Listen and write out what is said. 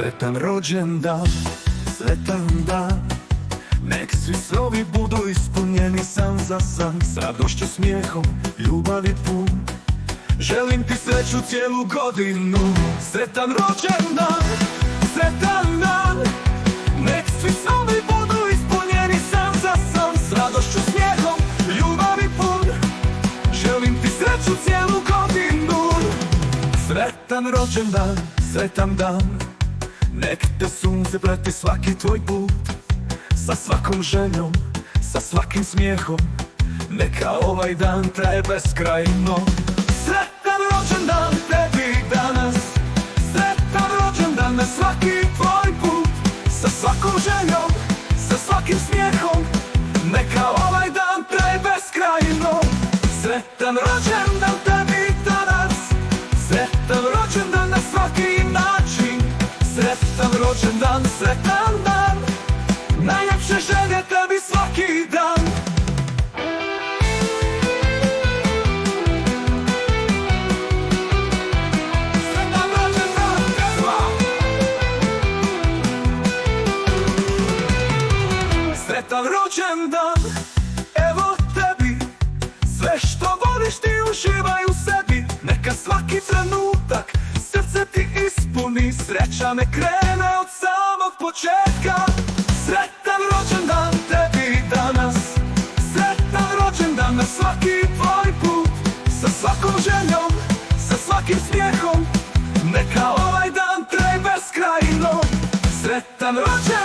Sretan rođendan, sretan dan. Nek svi snovi budu ispunjeni san za san, s radošću, smijehom, ljubavi pun. Želim ti sreću cijelu godinu. Sretan rođendan, sretan dan. Nek svi snovi budu ispunjeni san za san, s radošću, smijehom, ljubavi pun. Želim ti sreću cijelu godinu. Sretan rođendan, sretan dan. Nek te sunce prati svaki tvoj put, sa svakom željom, sa svakim smijehom. Neka ovaj dan traje beskrajno. Sretan rođendan tebi danas, sretan rođendan na svaki tvoj put, sa svakom željom, sa svakim smijehom. Neka ovaj dan traje beskrajno. Sretan rođendan tebi danas, sretan rođendan na svaki način. Sretan rođendan, sretan dan, najljepše želje tebi svaki dan. Sretan rođendan tebi. Sretan rođendan, evo tebi. Sve što voliš ti uživaj u sebi. Neka svaki trenutak srce ti ispuni. Sreća ne krene od samog početka. Sretan rođendan tebi danas, sretan rođendan na svaki tvoj put, sa svakom željom, sa svakim smijehom. Neka ovaj dan traje beskrajno. Sretan rođendan.